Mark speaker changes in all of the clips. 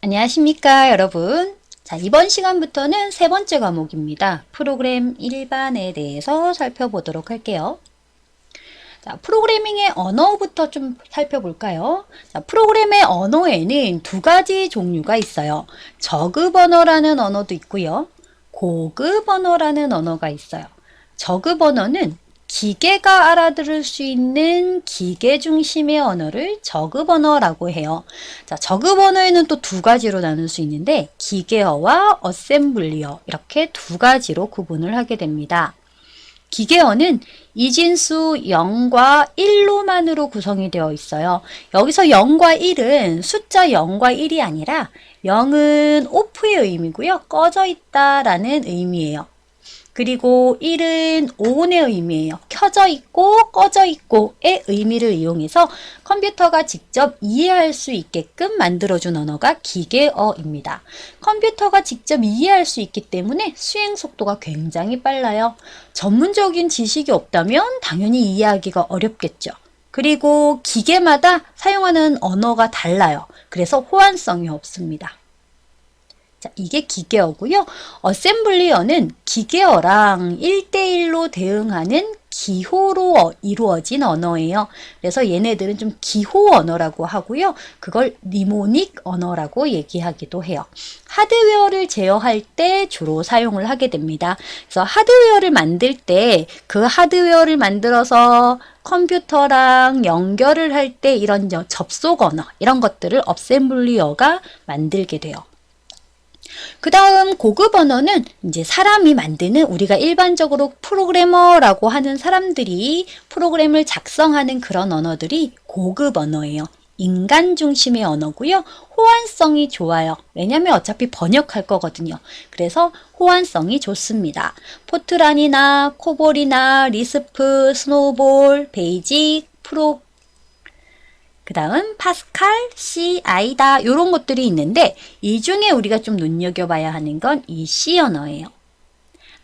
Speaker 1: 안녕하십니까 여러분. 자, 이번 시간부터는 세 번째 과목입니다. 프로그램 일반에 대해서 살펴보도록 할게요. 자, 프로그래밍의 언어부터 좀 살펴볼까요? 자, 프로그램의 언어에는 두 가지 종류가 있어요. 저급 언어라는 언어도 있고요. 고급 언어라는 언어가 있어요. 저급 언어는 기계가 알아들을 수 있는 기계 중심의 언어를 저급 언어라고 해요. 자, 저급 언어에는 또 두 가지로 나눌 수 있는데 기계어와 어셈블리어 이렇게 두 가지로 구분을 하게 됩니다. 기계어는 이진수 0과 1로만으로 구성이 되어 있어요. 여기서 0과 1은 숫자 0과 1이 아니라 0은 오프의 의미고요. 꺼져 있다라는 의미예요. 그리고 1은 온의 의미예요. 켜져 있고 꺼져 있고의 의미를 이용해서 컴퓨터가 직접 이해할 수 있게끔 만들어준 언어가 기계어입니다. 컴퓨터가 직접 이해할 수 있기 때문에 수행 속도가 굉장히 빨라요. 전문적인 지식이 없다면 당연히 이해하기가 어렵겠죠. 그리고 기계마다 사용하는 언어가 달라요. 그래서 호환성이 없습니다. 자, 이게 기계어고요. 어셈블리어는 기계어랑 1대1로 대응하는 기호로 이루어진 언어예요. 그래서 얘네들은 좀 기호 언어라고 하고요. 그걸 니모닉 언어라고 얘기하기도 해요. 하드웨어를 제어할 때 주로 사용을 하게 됩니다. 그래서 하드웨어를 만들 때 그 하드웨어를 만들어서 컴퓨터랑 연결을 할 때 이런 접속 언어, 이런 것들을 어셈블리어가 만들게 돼요. 그 다음 고급 언어는 이제 사람이 만드는 우리가 일반적으로 프로그래머라고 하는 사람들이 프로그램을 작성하는 그런 언어들이 고급 언어예요. 인간 중심의 언어고요. 호환성이 좋아요. 왜냐하면 어차피 번역할 거거든요. 그래서 호환성이 좋습니다. 포트란이나 코볼이나 리스프, 스노우볼, 베이직, 그 다음 파스칼, C, 아이다 이런 것들이 있는데 이 중에 우리가 좀 눈여겨봐야 하는 건 이 C 언어예요.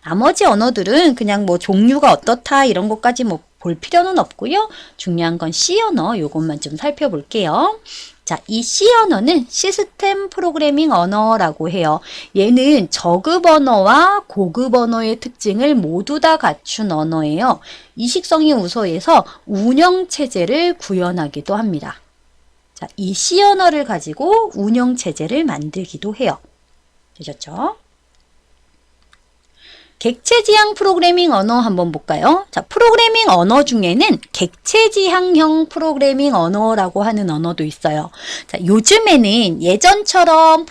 Speaker 1: 나머지 언어들은 그냥 뭐 종류가 어떻다 이런 것까지 뭐 볼 필요는 없고요. 중요한 건 C 언어 요것만 좀 살펴볼게요. 자, 이 C 언어는 시스템 프로그래밍 언어라고 해요. 얘는 저급 언어와 고급 언어의 특징을 모두 다 갖춘 언어예요. 이식성이 우수해서 운영체제를 구현하기도 합니다. 자, 이 C 언어를 가지고 운영체제를 만들기도 해요. 되셨죠? 객체지향 프로그래밍 언어 한번 볼까요? 자, 프로그래밍 언어 중에는 객체지향형 프로그래밍 언어라고 하는 언어도 있어요. 자, 요즘에는 예전처럼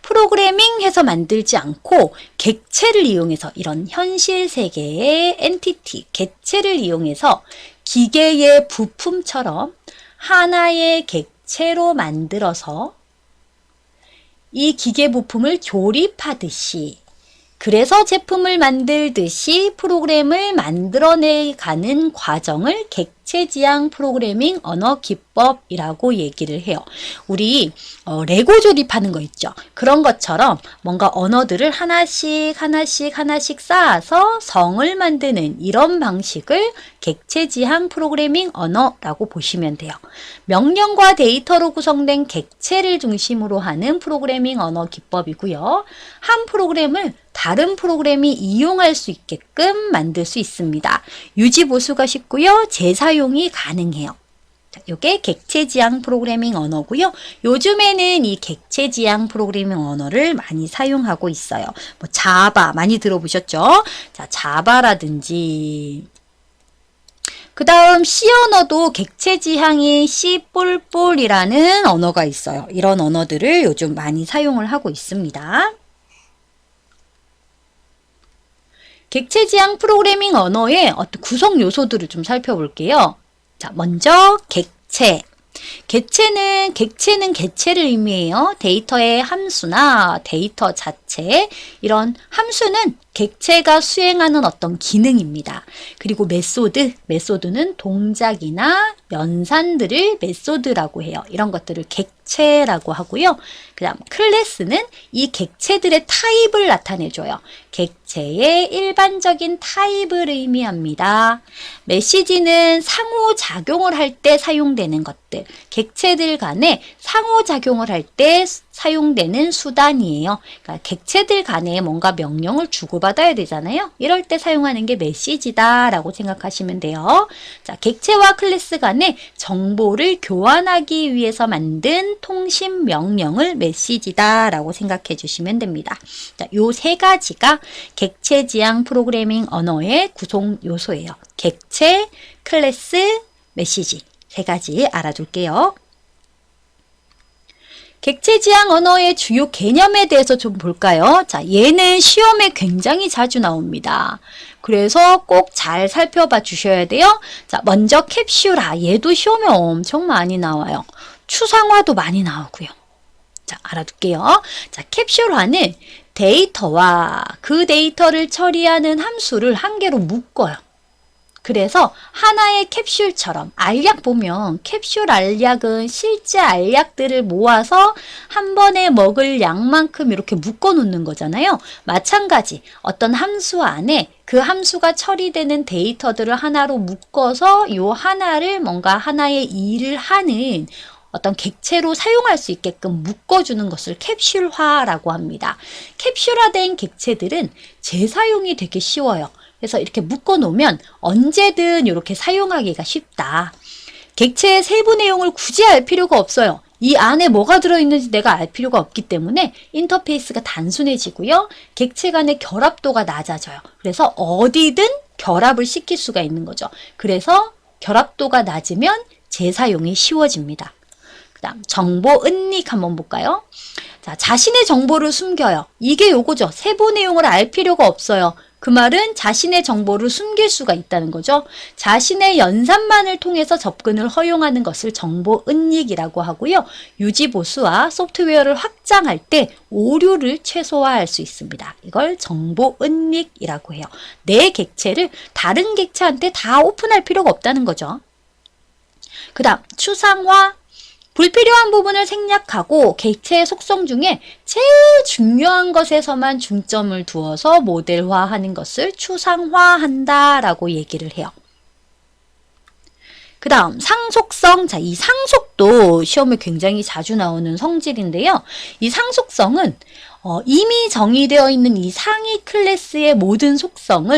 Speaker 1: 프로그래밍해서 만들지 않고 객체를 이용해서 이런 현실 세계의 엔티티, 객체를 이용해서 기계의 부품처럼 하나의 객체로 만들어서 이 기계 부품을 조립하듯이 그래서 제품을 만들듯이 프로그램을 만들어내가는 과정을 객체지향 프로그래밍 언어 기법이라고 얘기를 해요. 우리 레고 조립하는 거 있죠. 그런 것처럼 뭔가 언어들을 하나씩 쌓아서 성을 만드는 이런 방식을 객체지향 프로그래밍 언어라고 보시면 돼요. 명령과 데이터로 구성된 객체를 중심으로 하는 프로그래밍 언어 기법이고요. 한 프로그램을 다른 프로그램이 이용할 수 있게끔 만들 수 있습니다. 유지 보수가 쉽고요. 재사용이 가능해요. 이게 객체지향 프로그래밍 언어고요. 요즘에는 이 객체지향 프로그래밍 언어를 많이 사용하고 있어요. 뭐 자바 많이 들어보셨죠? 자, 자바라든지 그 다음 C 언어도 객체지향인 C++이라는 언어가 있어요. 이런 언어들을 요즘 많이 사용을 하고 있습니다. 객체지향 프로그래밍 언어의 어떤 구성 요소들을 좀 살펴볼게요. 자, 먼저 객체. 객체는 객체를 의미해요. 데이터의 함수나 데이터 자체, 이런 함수는 객체가 수행하는 어떤 기능입니다. 그리고 메소드는 동작이나 연산들을 메소드라고 해요. 이런 것들을 객체라고 하고요. 그 다음 클래스는 이 객체들의 타입을 나타내줘요. 객체의 일반적인 타입을 의미합니다. 메시지는 상호작용을 할 때 사용되는 것들, 객체들 간에 상호작용을 할 때 사용되는 수단이에요. 그러니까 객체들 간에 뭔가 명령을 주고받아야 되잖아요. 이럴 때 사용하는 게 메시지다 라고 생각하시면 돼요. 자, 객체와 클래스 간에 정보를 교환하기 위해서 만든 통신 명령을 메시지다 라고 생각해 주시면 됩니다. 자, 요 세 가지가 객체 지향 프로그래밍 언어의 구성 요소예요. 객체, 클래스, 메시지 세 가지 알아둘게요. 객체 지향 언어의 주요 개념에 대해서 좀 볼까요? 자, 얘는 시험에 굉장히 자주 나옵니다. 그래서 꼭 잘 살펴봐 주셔야 돼요. 자, 먼저 캡슐화. 얘도 시험에 엄청 많이 나와요. 추상화도 많이 나오고요. 자, 알아둘게요. 자, 캡슐화는 데이터와 그 데이터를 처리하는 함수를 한 개로 묶어요. 그래서 하나의 캡슐처럼 알약 보면 캡슐 알약은 실제 알약들을 모아서 한 번에 먹을 양만큼 이렇게 묶어 놓는 거잖아요. 마찬가지 어떤 함수 안에 그 함수가 처리되는 데이터들을 하나로 묶어서 이 하나를 뭔가 하나의 일을 하는 어떤 객체로 사용할 수 있게끔 묶어주는 것을 캡슐화라고 합니다. 캡슐화된 객체들은 재사용이 되게 쉬워요. 그래서 이렇게 묶어 놓으면 언제든 이렇게 사용하기가 쉽다. 객체의 세부 내용을 굳이 알 필요가 없어요. 이 안에 뭐가 들어있는지 내가 알 필요가 없기 때문에 인터페이스가 단순해지고요. 객체 간의 결합도가 낮아져요. 그래서 어디든 결합을 시킬 수가 있는 거죠. 그래서 결합도가 낮으면 재사용이 쉬워집니다. 그 다음 정보 은닉 한번 볼까요? 자, 자신의 정보를 숨겨요. 이게 요거죠. 세부 내용을 알 필요가 없어요. 그 말은 자신의 정보를 숨길 수가 있다는 거죠. 자신의 연산만을 통해서 접근을 허용하는 것을 정보 은닉이라고 하고요. 유지 보수와 소프트웨어를 확장할 때 오류를 최소화할 수 있습니다. 이걸 정보 은닉이라고 해요. 내 객체를 다른 객체한테 다 오픈할 필요가 없다는 거죠. 그 다음 추상화. 불필요한 부분을 생략하고 객체의 속성 중에 제일 중요한 것에서만 중점을 두어서 모델화하는 것을 추상화한다 라고 얘기를 해요. 그 다음 상속성. 자, 이 상속도 시험에 굉장히 자주 나오는 성질인데요. 이 상속성은 이미 정의되어 있는 이 상위 클래스의 모든 속성,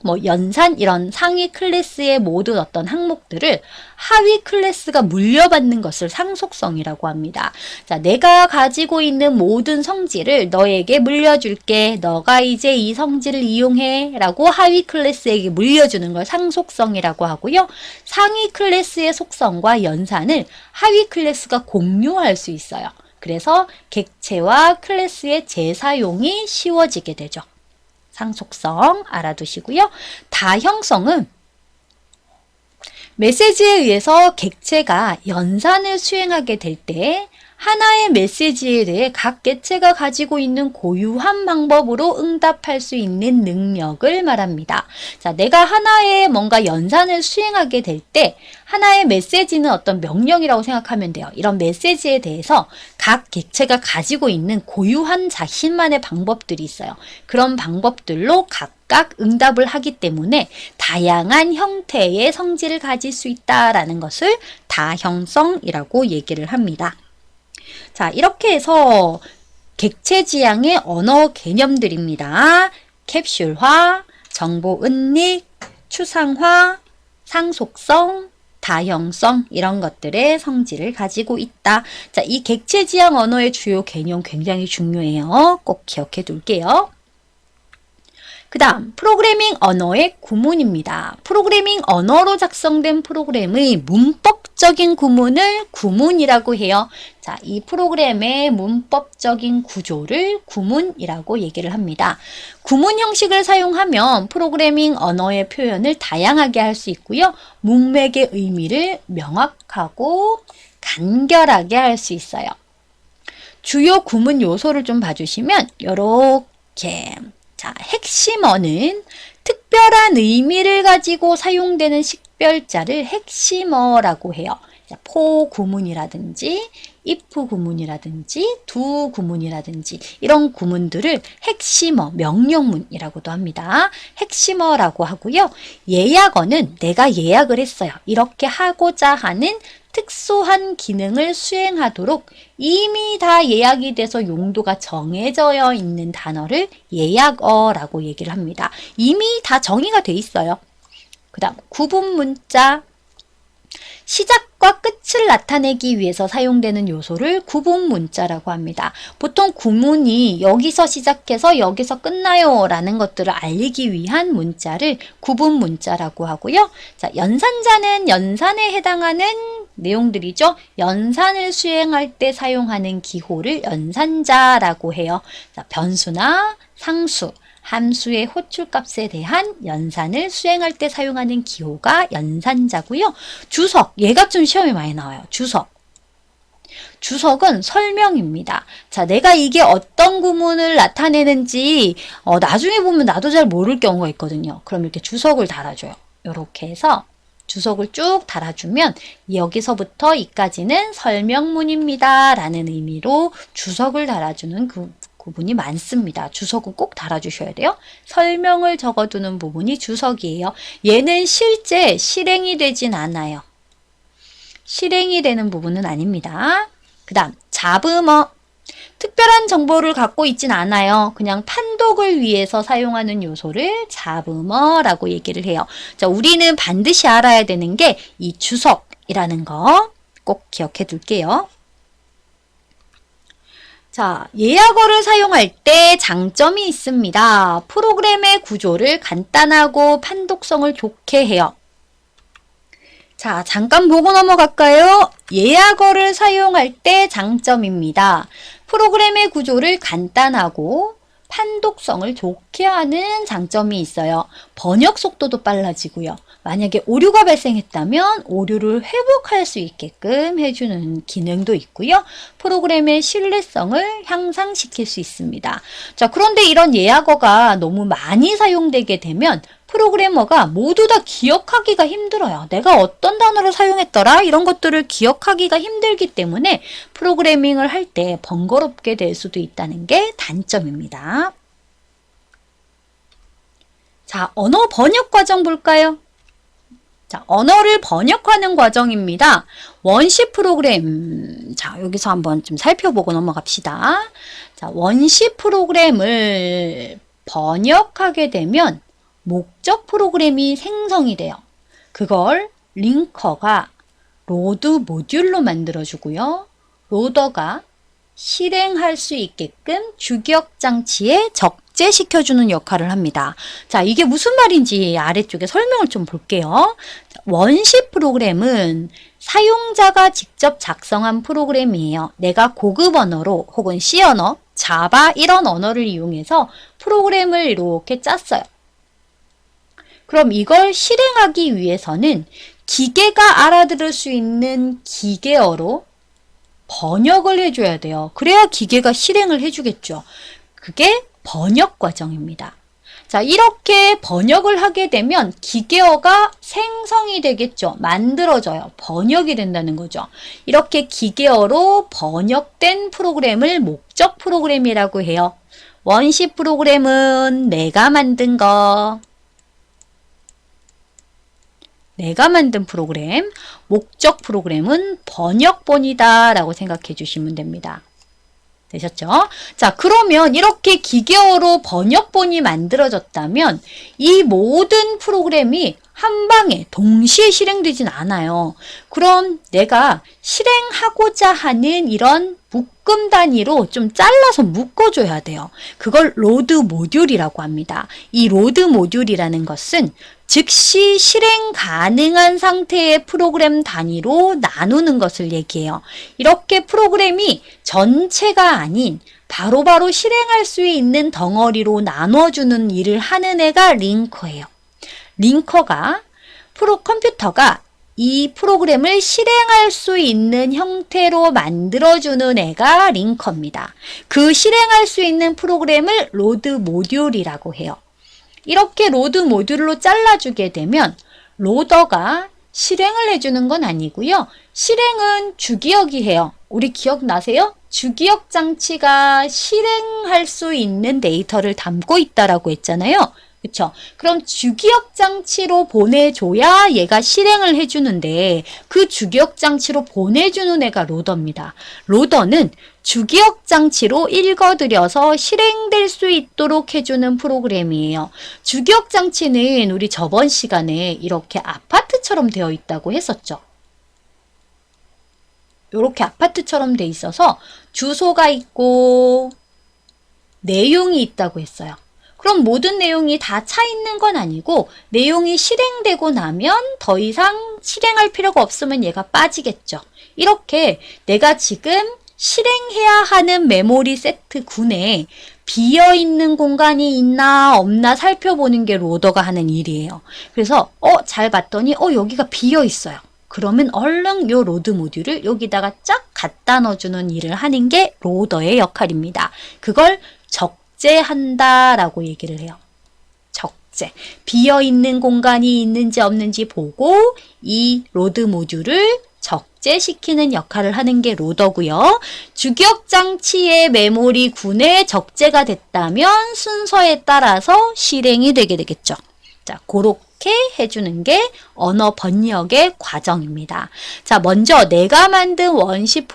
Speaker 1: 뭐 연산 이런 상위 클래스의 모든 어떤 항목들을 하위 클래스가 물려받는 것을 상속성이라고 합니다. 자, 내가 가지고 있는 모든 성질을 너에게 물려줄게. 너가 이제 이 성질을 이용해. 라고 하위 클래스에게 물려주는 걸 상속성이라고 하고요. 상위 클래스의 속성과 연산을 하위 클래스가 공유할 수 있어요. 그래서 객체와 클래스의 재사용이 쉬워지게 되죠. 상속성 알아두시고요. 다형성은 메시지에 의해서 객체가 연산을 수행하게 될 때 하나의 메시지에 대해 각 객체가 가지고 있는 고유한 방법으로 응답할 수 있는 능력을 말합니다. 자, 내가 하나의 뭔가 연산을 수행하게 될 때 하나의 메시지는 어떤 명령이라고 생각하면 돼요. 이런 메시지에 대해서 각 객체가 가지고 있는 고유한 자신만의 방법들이 있어요. 그런 방법들로 각각 응답을 하기 때문에 다양한 형태의 성질을 가질 수 있다라는 것을 다형성이라고 얘기를 합니다. 자, 이렇게 해서 객체 지향의 언어 개념들입니다. 캡슐화, 정보 은닉, 추상화, 상속성, 다형성 이런 것들의 성질을 가지고 있다. 자, 이 객체 지향 언어의 주요 개념 굉장히 중요해요. 꼭 기억해 둘게요. 그 다음 프로그래밍 언어의 구문입니다. 프로그래밍 언어로 작성된 프로그램의 문법적인 구문을 구문이라고 해요. 자, 이 프로그램의 문법적인 구조를 구문이라고 얘기를 합니다. 구문 형식을 사용하면 프로그래밍 언어의 표현을 다양하게 할 수 있고요. 문맥의 의미를 명확하고 간결하게 할 수 있어요. 주요 구문 요소를 좀 봐주시면 이렇게 자, 핵심어는 특별한 의미를 가지고 사용되는 식별자를 핵심어라고 해요. for 구문이라든지 if 구문이라든지 do 구문이라든지 이런 구문들을 핵심어, 명령문이라고도 합니다. 핵심어라고 하고요. 예약어는 내가 예약을 했어요. 이렇게 하고자 하는 특수한 기능을 수행하도록 이미 다 예약이 돼서 용도가 정해져 있는 단어를 예약어라고 얘기를 합니다. 이미 다 정의가 돼 있어요. 그 다음 구분 문자, 시작과 끝을 나타내기 위해서 사용되는 요소를 구분 문자라고 합니다. 보통 구문이 여기서 시작해서 여기서 끝나요 라는 것들을 알리기 위한 문자를 구분 문자라고 하고요. 자, 연산자는 연산에 해당하는 내용들이죠. 연산을 수행할 때 사용하는 기호를 연산자라고 해요. 자, 변수나 상수, 함수의 호출값에 대한 연산을 수행할 때 사용하는 기호가 연산자고요. 주석, 얘가 좀 시험에 많이 나와요. 주석. 주석은 설명입니다. 자, 내가 이게 어떤 구문을 나타내는지 나중에 보면 나도 잘 모를 경우가 있거든요. 그럼 이렇게 주석을 달아줘요. 이렇게 해서 주석을 쭉 달아주면 여기서부터 이까지는 설명문입니다 라는 의미로 주석을 달아주는 부분이 많습니다. 주석은 꼭 달아주셔야 돼요. 설명을 적어두는 부분이 주석이에요. 얘는 실제 실행이 되진 않아요. 실행이 되는 부분은 아닙니다. 그 다음 잡음어. 특별한 정보를 갖고 있진 않아요. 그냥 판독을 위해서 사용하는 요소를 잡음어라고 얘기를 해요. 자, 우리는 반드시 알아야 되는 게 이 주석이라는 거 꼭 기억해 둘게요. 자, 예약어를 사용할 때 장점이 있습니다. 프로그램의 구조를 간단하고 판독성을 좋게 해요. 자, 잠깐 보고 넘어갈까요? 예약어를 사용할 때 장점입니다. 프로그램의 구조를 간단하고 판독성을 좋게 하는 장점이 있어요. 번역 속도도 빨라지고요. 만약에 오류가 발생했다면 오류를 회복할 수 있게끔 해주는 기능도 있고요. 프로그램의 신뢰성을 향상시킬 수 있습니다. 자, 그런데 이런 예약어가 너무 많이 사용되게 되면 프로그래머가 모두 다 기억하기가 힘들어요. 내가 어떤 단어를 사용했더라? 이런 것들을 기억하기가 힘들기 때문에 프로그래밍을 할 때 번거롭게 될 수도 있다는 게 단점입니다. 자, 언어 번역 과정 볼까요? 자, 언어를 번역하는 과정입니다. 원시 프로그램. 자, 여기서 한번 좀 살펴보고 넘어갑시다. 자, 원시 프로그램을 번역하게 되면 목적 프로그램이 생성이 돼요. 그걸 링커가 로드 모듈로 만들어주고요. 로더가 실행할 수 있게끔 주기억 장치에 적재시켜주는 역할을 합니다. 자, 이게 무슨 말인지 아래쪽에 설명을 좀 볼게요. 원시 프로그램은 사용자가 직접 작성한 프로그램이에요. 내가 고급 언어로 혹은 C 언어, 자바 이런 언어를 이용해서 프로그램을 이렇게 짰어요. 그럼 이걸 실행하기 위해서는 기계가 알아들을 수 있는 기계어로 번역을 해줘야 돼요. 그래야 기계가 실행을 해주겠죠. 그게 번역 과정입니다. 자, 이렇게 번역을 하게 되면 기계어가 생성이 되겠죠. 만들어져요. 번역이 된다는 거죠. 이렇게 기계어로 번역된 프로그램을 목적 프로그램이라고 해요. 원시 프로그램은 내가 만든 거, 내가 만든 프로그램, 목적 프로그램은 번역본이다 라고 생각해 주시면 됩니다. 되셨죠? 자, 그러면 이렇게 기계어로 번역본이 만들어졌다면 이 모든 프로그램이 한 방에 동시에 실행되진 않아요. 그럼 내가 실행하고자 하는 이런 묶음 단위로 좀 잘라서 묶어줘야 돼요. 그걸 로드 모듈이라고 합니다. 이 로드 모듈이라는 것은 즉시 실행 가능한 상태의 프로그램 단위로 나누는 것을 얘기해요. 이렇게 프로그램이 전체가 아닌 바로바로 실행할 수 있는 덩어리로 나눠주는 일을 하는 애가 링커예요. 링커가 컴퓨터가 이 프로그램을 실행할 수 있는 형태로 만들어주는 애가 링커입니다. 그 실행할 수 있는 프로그램을 로드 모듈이라고 해요. 이렇게 로드 모듈로 잘라주게 되면 로더가 실행을 해주는 건 아니고요. 실행은 주기억이 해요. 우리 기억나세요? 주기억 장치가 실행할 수 있는 데이터를 담고 있다라고 했잖아요. 그쵸? 그럼 주기억 장치로 보내줘야 얘가 실행을 해주는데 그 주기억 장치로 보내주는 애가 로더입니다. 로더는 주기억 장치로 읽어들여서 실행될 수 있도록 해주는 프로그램이에요. 주기억 장치는 우리 저번 시간에 이렇게 아파트처럼 되어 있다고 했었죠. 이렇게 아파트처럼 돼 있어서 주소가 있고 내용이 있다고 했어요. 그럼 모든 내용이 다 차 있는 건 아니고 내용이 실행되고 나면 더 이상 실행할 필요가 없으면 얘가 빠지겠죠. 이렇게 내가 지금 실행해야 하는 메모리 세트 군에 비어있는 공간이 있나 없나 살펴보는 게 로더가 하는 일이에요. 그래서 잘 봤더니 여기가 비어 있어요. 그러면 얼른 요 로드 모듈을 여기다가 쫙 갖다 넣어주는 일을 하는 게 로더의 역할입니다. 그걸 적재한다라고 얘기를 해요. 적재. 비어있는 공간이 있는지 없는지 보고 이 로드 모듈을 적재시키는 역할을 하는 게 로더고요. 주기억 장치의 메모리 군에 적재가 됐다면 순서에 따라서 실행이 되게 되겠죠. 자, 그렇게 해주는 게 언어 번역의 과정입니다. 자, 먼저 내가 만든 원시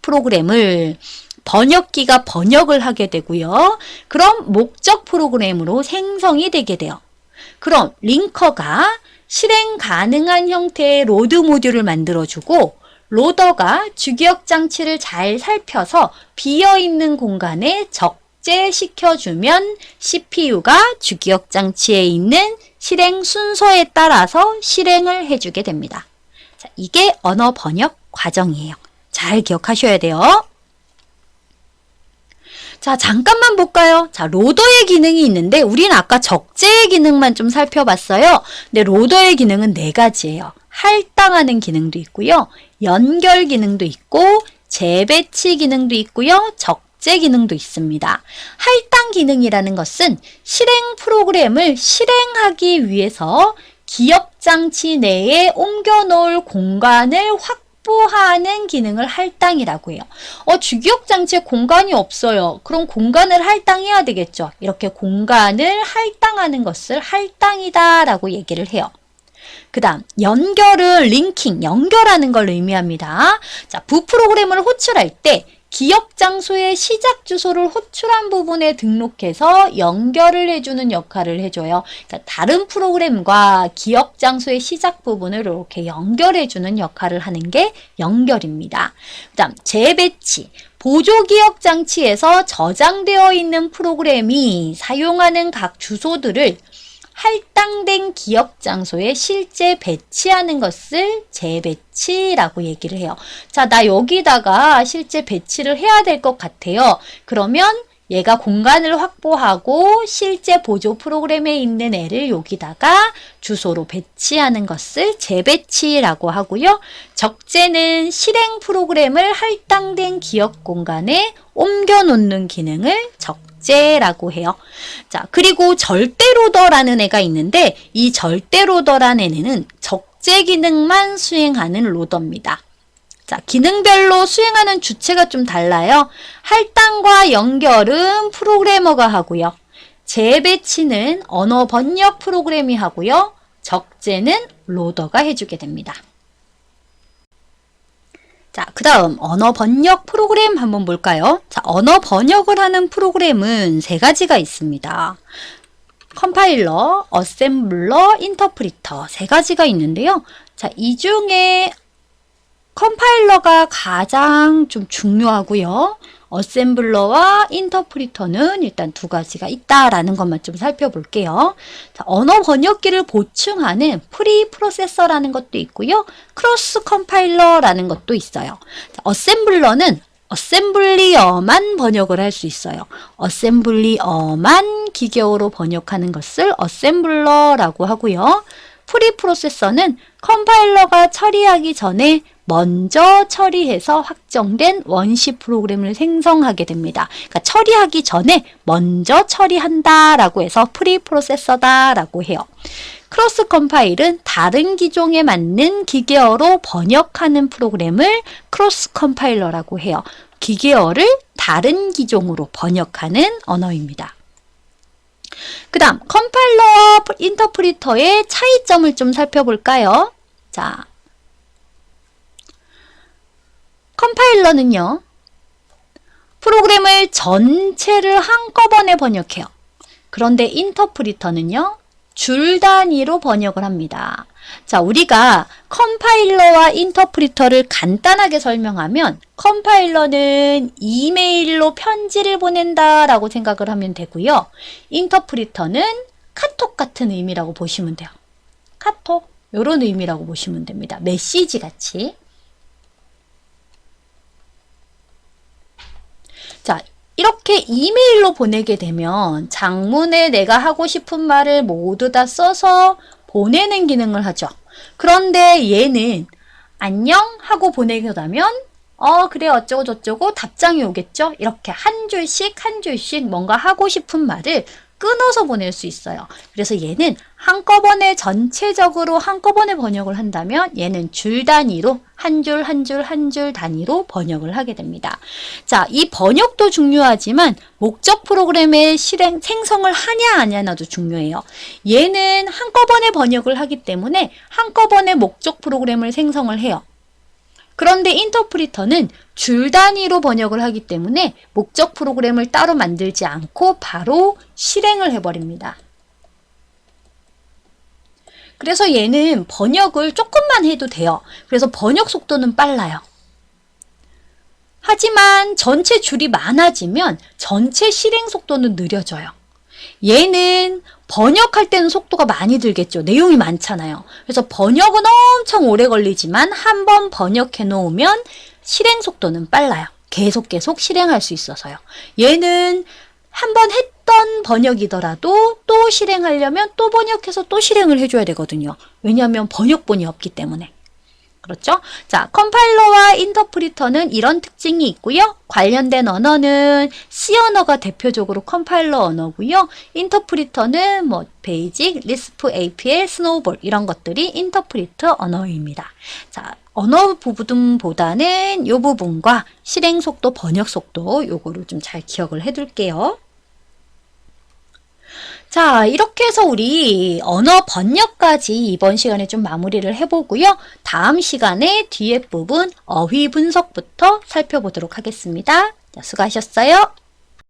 Speaker 1: 프로그램을 번역기가 번역을 하게 되고요. 그럼 목적 프로그램으로 생성이 되게 돼요. 그럼 링커가 실행 가능한 형태의 로드 모듈을 만들어주고 로더가 주기억 장치를 잘 살펴서 비어있는 공간에 적재시켜주면 CPU가 주기억 장치에 있는 실행 순서에 따라서 실행을 해주게 됩니다. 자, 이게 언어 번역 과정이에요. 잘 기억하셔야 돼요. 자, 잠깐만 볼까요? 자, 로더의 기능이 있는데 우리는 아까 적재의 기능만 좀 살펴봤어요. 근데 로더의 기능은 4가지예요. 할당하는 기능도 있고요. 연결 기능도 있고 재배치 기능도 있고요. 적재 기능도 있습니다. 할당 기능이라는 것은 실행 프로그램을 실행하기 위해서 기억 장치 내에 옮겨 놓을 공간을 확보하는 기능을 할당이라고 해요. 주기억 장치에 공간이 없어요. 그럼 공간을 할당해야 되겠죠. 이렇게 공간을 할당하는 것을 할당이다라고 얘기를 해요. 그 다음 연결은 링킹, 연결하는 걸 의미합니다. 자, 부 프로그램을 호출할 때 기억 장소의 시작 주소를 호출한 부분에 등록해서 연결을 해주는 역할을 해줘요. 그러니까 다른 프로그램과 기억 장소의 시작 부분을 이렇게 연결해주는 역할을 하는 게 연결입니다. 그 다음 재배치. 보조 기억 장치에서 저장되어 있는 프로그램이 사용하는 각 주소들을 할당된 기억 장소에 실제 배치하는 것을 재배치라고 얘기를 해요. 자, 나 여기다가 실제 배치를 해야 될 것 같아요. 그러면 얘가 공간을 확보하고 실제 보조 프로그램에 있는 애를 여기다가 주소로 배치하는 것을 재배치라고 하고요. 적재는 실행 프로그램을 할당된 기억 공간에 옮겨 놓는 기능을 적재라고 해요. 자, 그리고 절대 로더라는 애가 있는데 이 절대 로더라는 애는 적재 기능만 수행하는 로더입니다. 자, 기능별로 수행하는 주체가 좀 달라요. 할당과 연결은 프로그래머가 하고요. 재배치는 언어 번역 프로그램이 하고요. 적재는 로더가 해주게 됩니다. 자, 그 다음 언어 번역 프로그램 한번 볼까요? 자, 언어 번역을 하는 프로그램은 3가지가 있습니다. 컴파일러, 어셈블러, 인터프리터 3가지가 있는데요. 자, 이 중에 컴파일러가 가장 좀 중요하고요. 어셈블러와 인터프리터는 일단 2가지가 있다라는 것만 좀 살펴볼게요. 자, 언어 번역기를 보충하는 프리 프로세서라는 것도 있고요. 크로스 컴파일러라는 것도 있어요. 자, 어셈블러는 어셈블리어만 번역을 할 수 있어요. 어셈블리어만 기계어로 번역하는 것을 어셈블러라고 하고요. 프리 프로세서는 컴파일러가 처리하기 전에 먼저 처리해서 확정된 원시 프로그램을 생성하게 됩니다. 그러니까 처리하기 전에 먼저 처리한다라고 해서 프리 프로세서다라고 해요. 크로스 컴파일은 다른 기종에 맞는 기계어로 번역하는 프로그램을 크로스 컴파일러라고 해요. 기계어를 다른 기종으로 번역하는 언어입니다. 그 다음 컴파일러와 인터프리터의 차이점을 좀 살펴볼까요? 자, 컴파일러는요, 프로그램을 전체를 한꺼번에 번역해요. 그런데 인터프리터는요, 줄 단위로 번역을 합니다. 자, 우리가 컴파일러와 인터프리터를 간단하게 설명하면 컴파일러는 이메일로 편지를 보낸다라고 생각을 하면 되고요. 인터프리터는 카톡 같은 의미라고 보시면 돼요. 카톡, 이런 의미라고 보시면 됩니다. 메시지 같이. 자, 이렇게 이메일로 보내게 되면 장문에 내가 하고 싶은 말을 모두 다 써서 보내는 기능을 하죠. 그런데 얘는 안녕 하고 보내려면 그래 어쩌고 저쩌고 답장이 오겠죠. 이렇게 한 줄씩 한 줄씩 뭔가 하고 싶은 말을 끊어서 보낼 수 있어요. 그래서 얘는 한꺼번에 전체적으로 한꺼번에 번역을 한다면 얘는 줄 단위로 한 줄 한 줄 한 줄 단위로 번역을 하게 됩니다. 자, 이 번역도 중요하지만 목적 프로그램의 생성을 하냐 안 하냐도 중요해요. 얘는 한꺼번에 번역을 하기 때문에 한꺼번에 목적 프로그램을 생성을 해요. 그런데 인터프리터는 줄 단위로 번역을 하기 때문에 목적 프로그램을 따로 만들지 않고 바로 실행을 해버립니다. 그래서 얘는 번역을 조금만 해도 돼요. 그래서 번역 속도는 빨라요. 하지만 전체 줄이 많아지면 전체 실행 속도는 느려져요. 얘는 번역할 때는 속도가 많이 들겠죠. 내용이 많잖아요. 그래서 번역은 엄청 오래 걸리지만 한번 번역해 놓으면 실행 속도는 빨라요. 계속 실행할 수 있어서요. 얘는 한번 했던 번역이더라도 또 실행하려면 또 번역해서 또 실행을 해줘야 되거든요. 왜냐하면 번역본이 없기 때문에. 그렇죠? 자, 컴파일러와 인터프리터는 이런 특징이 있고요. 관련된 언어는 C 언어가 대표적으로 컴파일러 언어고요. 인터프리터는 뭐 베이직, 리스프, APL, 스노우볼 이런 것들이 인터프리터 언어입니다. 자, 언어 부분보다는 이 부분과 실행 속도, 번역 속도 요거를 좀 잘 기억을 해둘게요. 자, 이렇게 해서 우리 언어 번역까지 이번 시간에 좀 마무리를 해보고요. 다음 시간에 뒤에 부분 어휘 분석부터 살펴보도록 하겠습니다. 자, 수고하셨어요.